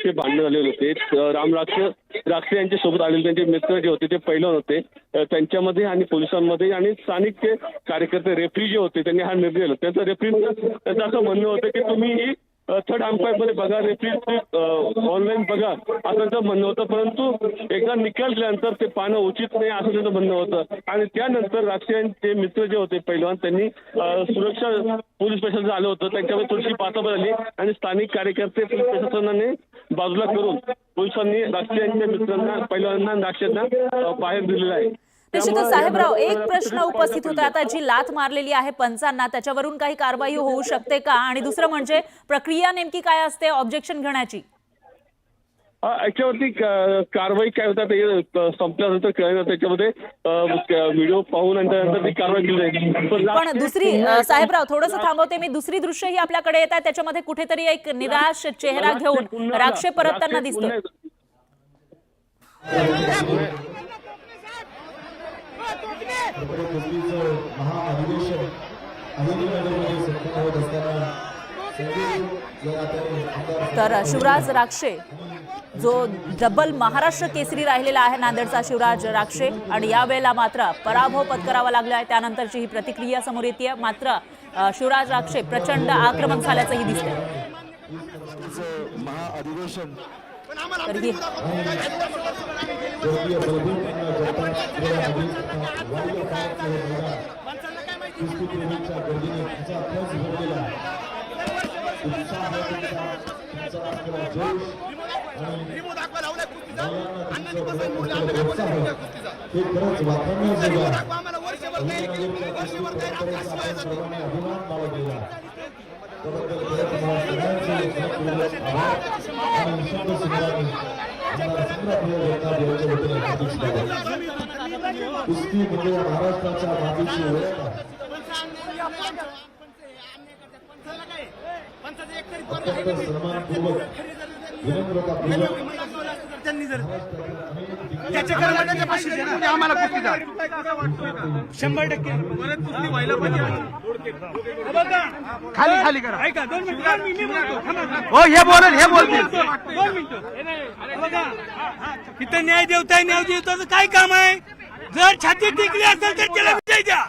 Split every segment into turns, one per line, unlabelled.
राक्षे भांडण झालेले होते. राम राक्षे यांच्या सोबत आलेले त्यांचे मित्र जे होते ते पैलवान होते, त्यांच्यामध्ये आणि पोलिसांमध्ये आणि स्थानिक जे कार्यकर्ते रेफरी जे होते त्यांनी हा निर्णय घेतला. त्यांचं त्यांचं असं म्हणणं होतं की तुम्ही ही थर्ड अंपायर मध्ये बघा, रेफरी ऑनलाईन बघा असं त्यांचं म्हणणं होतं. परंतु एकदा निकाल दिल्यानंतर ते पाहणं उचित नाही असं त्यांचं म्हणणं होतं. आणि त्यानंतर राक्षसांचे मित्र जे होते पैलवान त्यांनी सुरक्षा पोलीस प्रशासन आलं होतं, त्यांच्यामध्ये थोडीशी बाचाबाच झाली आणि स्थानिक कार्यकर्ते पोलीस प्रशासनाने बाजूला करून पोलिसांनी राक्षसांच्या मित्रांना पैलवानांना राक्षसांना बाहेर दिलेलं आहे.
निश्चितच साहेबराव, एक प्रश्न उपस्थित होता, आता जी लाथ मारलेली आहे पंचांना त्याच्यावरून काही कारवाई होऊ शकते का? आणि दुसरं म्हणजे प्रक्रिया नेमकी काय असते ऑब्जेक्शन घेण्याची?
याच्यावरती कारवाई काय होतात हे संपल्यानंतर कळलं. त्याच्यामध्ये व्हिडिओ पाहून आणि त्यानंतर ती कारवाई केली जाईल.
पण दुसरी साहेबराव थोडंसं थांबवते मी, दुसरी दृश्य ही आपल्याकडे येत आहे, त्याच्यामध्ये कुठेतरी एक निराश चेहरा घेऊन राक्षे परतताना दिसतोय. तर शिवराज राक्षे जो डबल महाराष्ट्र केसरी राहिलेला आहे, नांदेडचा शिवराज राक्षे, आणि यावेळेला मात्र पराभव पत्करावा लागला आहे. त्यानंतरची ही प्रतिक्रिया समोर येते. मात्र शिवराज राक्षे प्रचंड आक्रमक झाल्याचंही दिसतंय.
आम्हाला 100% व्हायला पाहिजे. खाली खाली करा. ऐका 2 मिनिटं. हो हे बोलेल हे बोलतील. 2 मिनिटं. इथं न्याय देवताचं काय काम आहे? जर छाती टिकली असेल तर त्याला विजय द्या.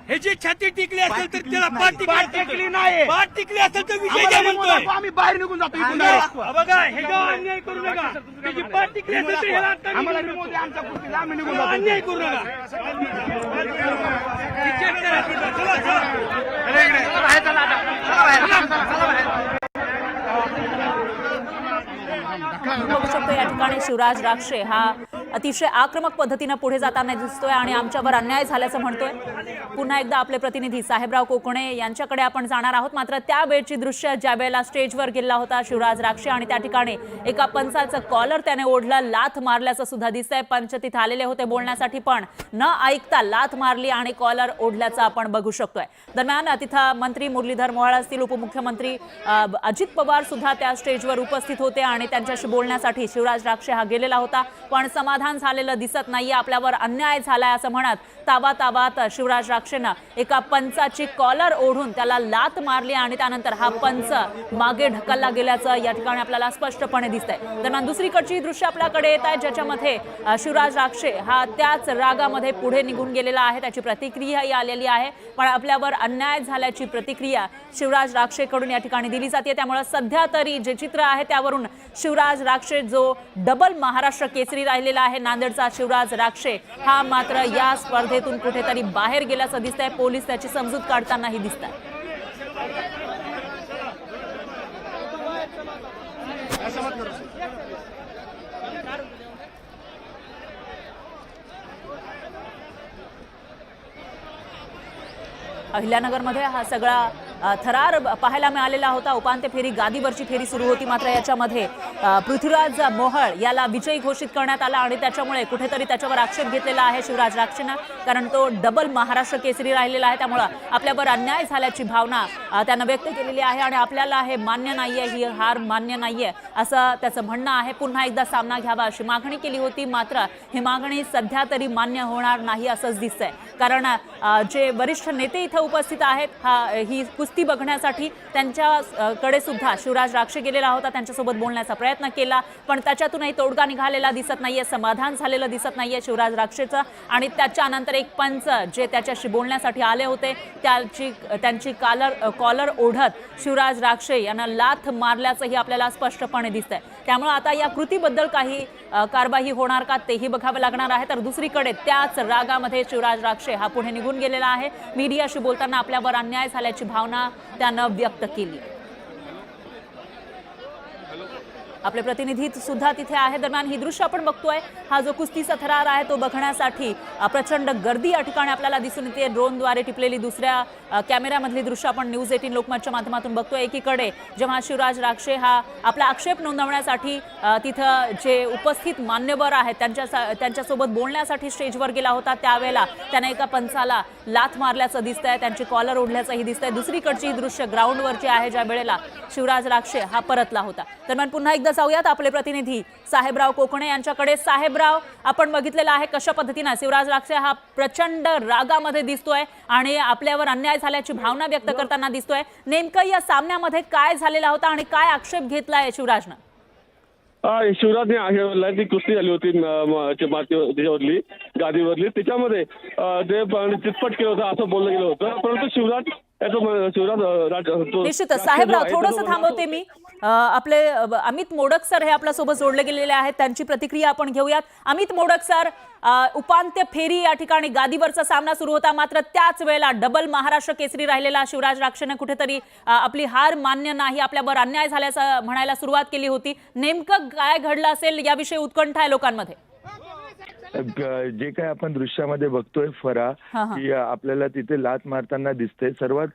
ह्याची छाती टिकली असेल तर त्याला पाठ टिकली नाही. पाठ टिकली असेल तर विजय द्या म्हणतोय. आम्ही बाहेर निघून जातो. बघा हे गाव अन्याय करू नका. त्याची पाठ टिकली असेल तर ह्याला आम्हाला आमच्या कुस्तीला आम्ही निघून जातो. अन्याय करू नका.
बघू शकतो या ठिकाणी शिवराज राक्षे हा अतिशय आक्रमक पद्धतीने पुढे जाताना दिसतोय आणि आमच्यावर अन्याय झाल्याचं म्हणतोय. पुन्हा एकदा आपले प्रतिनिधी साहेबराव कोकणे यांच्याकडे आपण जाणार आहोत. मात्र त्यावेळची दृश्य ज्या वेळेला स्टेजवर गेला होता शिवराज राक्षे आणि त्या ठिकाणी एका पंचाचं कॉलर त्याने ओढला, लाथ मारल्याचं सुद्धा दिसतंय. पंच तिथे आलेले होते बोलण्यासाठी, पण न ऐकता लाथ मारली आणि कॉलर ओढल्याचं आपण बघू शकतोय. दरम्यान तिथं मंत्री मुरलीधर मोहोळ असतील, उपमुख्यमंत्री अजित पवार सुद्धा त्या स्टेजवर उपस्थित होते आणि त्यांच्याशी बोलण्यासाठी शिवराज राक्षे हा गेलेला होता. पण समाधान झालेलं दिसत नाहीये, आपल्यावर अन्याय झालाय असं म्हणत तावात शिवराज राक्षेनं एका पंचाची कॉलर ओढून त्याला लाथ मारली आणि त्यानंतर हा पंच मागे ढकलला गेल्याचं या ठिकाणी आपल्याला स्पष्टपणे दिसतंय. दरम्यान दुसरीकडची दृश्य आपल्याकडे येत आहे, ज्याच्यामध्ये शिवराज राक्षे हा त्याच रागामध्ये पुढे निघून गेलेला आहे. त्याची प्रतिक्रियाही आलेली आहे, पण आपल्यावर अन्याय झाल्याची प्रतिक्रिया शिवराज राक्षेकडून या ठिकाणी दिली जाते. त्यामुळे सध्या तरी जे चित्र आहे त्यावरून शिवराज राक्षे जो डबल महाराष्ट्र केसरी राहिलेला आहे, नांदेडचा शिवराज राक्षे हा मात्र या स्पर्धेतून कुठेतरी बाहेर गेल्याचं दिसतंय. पोलीस त्याची समजूत काढतानाही दिसतात. अहिल्यानगरमध्ये हा सगळा थरार पाहायला मिळालेला होता. उपांत्य फेरी गादीवरची फेरी सुरू होती, मात्र याच्यामध्ये पृथ्वीराज मोहोळ याला विजयी घोषित करण्यात आला आणि त्याच्यामुळे कुठेतरी त्याच्यावर आक्षेप घेतलेला आहे शिवराज राक्षेनं, कारण तो डबल महाराष्ट्र केसरी राहिलेला आहे. त्यामुळे आपल्यावर अन्याय झाल्याची भावना त्यानं व्यक्त केलेली आहे आणि आपल्याला हे मान्य नाहीये, ही हार मान्य नाहीये असं त्याचं म्हणणं आहे. पुन्हा एकदा सामना घ्यावा अशी मागणी केली होती, मात्र ही मागणी सध्या तरी मान्य होणार नाही असंच दिसतंय. कारण जे वरिष्ठ नेते इथं उपस्थित आहेत ही कुस्ती बघण्यासाठी त्यांच्याकडे सुद्धा शिवराज राक्षे गेलेला होता, त्यांच्यासोबत बोलण्याचा प्रयत्न प्रयत्न केला, पण त्याच्यातूनही तोडगा निघालेला दिसत नाहीये, समाधान झालेलं दिसत नाहीये शिवराज राक्षेचं. आणि त्याच्यानंतर एक पंच जे त्याच्याशी बोलण्यासाठी आले होते त्यांची कॉलर ओढत शिवराज राक्षे यांना लाथ मारल्याचंही आपल्याला स्पष्टपणे दिसतंय. त्यामुळे आता या कृतीबद्दल काही कारवाई होणार का तेही बघावं लागणार आहे. तर दुसरीकडे त्याच रागामध्ये शिवराज राक्षे हा पुढे निघून गेलेला आहे. मीडियाशी बोलताना आपल्यावर अन्याय झाल्याची भावना त्यानं व्यक्त केली. आपले प्रतिनिधी सुद्धा तिथे आहे. दरम्यान ही दृश्य आपण बघतोय, हा जो कुस्तीचा थरार आहे तो बघण्यासाठी प्रचंड गर्दी या ठिकाणी आपल्याला दिसून येते. ड्रोनद्वारे टिपलेली दुसऱ्या कॅमेऱ्यामधली दृश्य आपण न्यूज 18 लोकमतच्या माध्यमातून बघतोय. एकीकडे जेव्हा शिवराज राक्षे हा आपला आक्षेप नोंदवण्यासाठी तिथं जे उपस्थित मान्यवर आहेत त्यांच्यासोबत बोलण्यासाठी स्टेजवर गेला होता, त्यावेळेला त्याने एका पंचाला लाथ मारल्याचं दिसतंय, त्यांची कॉलर ओढल्याचंही दिसतंय. दुसरीकडची दृश्य ग्राउंडवरची आहे, ज्या वेळेला शिवराज राक्षे हा परतला होता. दरम्यान पुन्हा एकदा जाऊयात आपले प्रतिनिधी साहेबराव कोकणे यांच्याकडे. साहेबराव, आपण बघितलेलं आहे कशा पद्धतीने शिवराज राक्षे हा प्रचंड रागामध्ये दिसतोय आणि आपल्यावर अन्याय झाल्याची भावना व्यक्त करताना दिसतोय. नेमकं या सामन्यामध्ये काय झालेला होता आणि काय आक्षेप घेतलाय शिवराजनं?
शिवराजने ती कुस्ती झाली होती त्याच्यावरली गादीवरली, त्याच्यामध्ये ते चितपट केलं होतं असं बोललं गेलं होतं. परंतु शिवराज
निश्चितच साहेबराव, थोडंसं थांबवते मी. आपले अमित मोडक सर हे आपल्या सोबत जोडले गेलेले आहेत, त्यांची प्रतिक्रिया आपण घेऊयात. अमित मोडक सर, उपांत्य फेरी या ठिकाणी गादीवरचा सामना सुरू होता, मात्र त्याच वेळेला डबल महाराष्ट्र केसरी राहिलेला शिवराज राक्षेने कुठेतरी आपली हार मान्य नाही, आपल्यावर अन्याय झाल्याचं म्हणायला सुरुवात केली होती. नेमकं काय घडलं असेल याविषयी उत्कंठा आहे लोकांमध्ये.
जे काय आपण दृश्यामध्ये बघतोय फरा की आपल्याला तिथे लात मारताना दिसते. सर्वात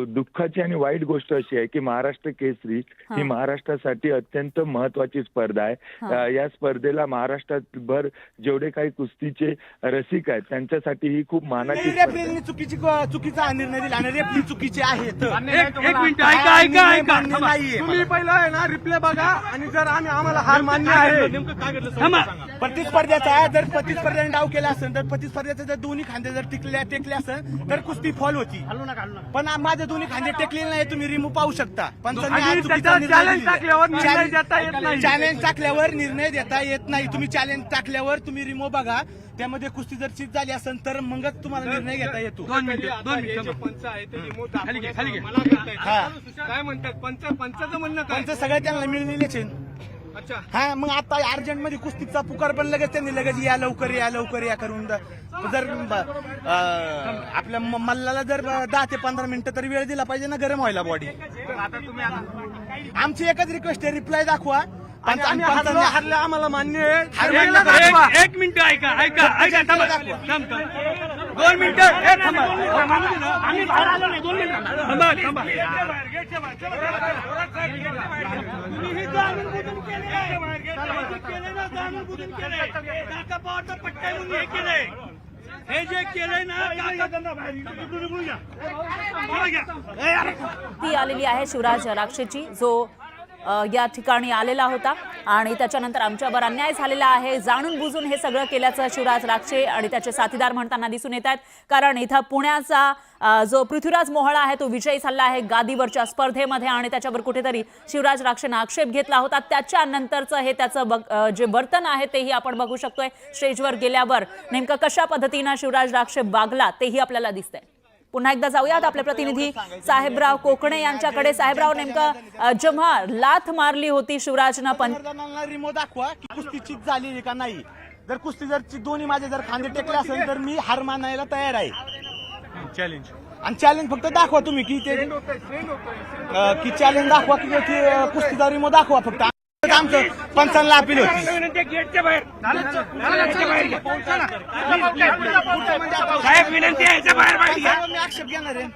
दुःखाची आणि वाईट गोष्ट अशी आहे की महाराष्ट्र केसरी ही महाराष्ट्रासाठी अत्यंत महत्वाची स्पर्धा आहे. या स्पर्धेला महाराष्ट्राभर जेवढे काही कुस्तीचे रसिक आहेत त्यांच्यासाठी ही खूप मानाची
चुकीचा निर्णय दिला आणि रेफरी चुकीचे आहेत. एक मिनिट ऐका. तुम्ही पहिला आहे ना रिप्ले बघा आणि जर आम्हाला हार मान्य आहे नेमकं काय घडलं प्रतिस्पर्ध्याचा आहे. जर प्रतिस्पर्ध्याने डाव केला असेल तर प्रतिस्पर्ध्याचे जर दोन्ही खांदे जर टेकले असेल तर कुस्ती फॉल होती. पण माझे दोन्ही खांदे टेकलेले नाही, तुम्ही रिमूव्ह पाहू शकता. पण चॅलेंज टाकल्यावर निर्णय देता येत नाही. तुम्ही चॅलेंज टाकल्यावर तुम्ही रिमूव्ह बघा, त्यामध्ये कुस्ती जर चीज झाली असेल तर मगच तुम्हाला निर्णय घेता येतो. 2 मिनिटं पंच आहे ते रिमूव्ह काय म्हणतात पंचाचं म्हणणं काय? पंच सगळ्या त्यांना मिळलेलेच आहे. अच्छा, हा, मग आता अर्जंट मध्ये कुस्तीचा पुकार पण लगेच त्यांनी लगेच या लवकर या करून जर आपल्या मल्लाला जर 10 ते 15 मिनिटं तरी वेळ दिला पाहिजे ना गरम व्हायला बॉडी. आमची एकच रिक्वेस्ट आहे, रिप्लाय दाखवा. हरलं आम्हाला मान्य आहे. एक मिनिट ऐका 2 मिनिटं हे जे केलंय ना
ती आलेली आहे शिवराज राक्षेची, जो या ठिकाणी आलेला होता आणि त्याच्यानंतर आमच्यावर अन्याय झालेला आहे, जाणून बुजून हे सगळं केल्याचं शिवराज राक्षे आणि त्याचे साथीदार म्हणताना दिसून येत आहेत. कारण इथं पुण्याचा जो पृथ्वीराज मोहळा आहे तो विजयी झाला आहे गादीवरच्या स्पर्धेमध्ये आणि त्याच्यावर कुठेतरी शिवराज राक्षेने आक्षेप घेतला होता. त्याच्यानंतरचं हे त्याचं जे वर्तन आहे तेही आपण बघू शकतोय. स्टेजवर गेल्यावर नेमकं कशा पद्धतीनं शिवराज राक्षे वागला तेही आपल्याला दिसतंय. पुन्हा एकदा जाऊयात आपले प्रतिनिधी साहेबराव कोकणे यांच्याकडे. साहेबराव, नेमकं जेव्हा लाथ मारली होती शिवराजनं
रिमो दाखवा की कुस्ती चीज झाली का नाही. जर कुस्ती जर दोन्ही माझे जर खांदे टेकले असेल तर मी हार मानायला तयार आहे. चॅलेंज फक्त दाखवा तुम्ही की ते की चॅलेंज दाखवा की कुस्तीचा रिमो दाखवा फक्त. आमचं पंचांना अपील होती. साहेब विनंती आहे, मी आक्षेप घेणार आहे.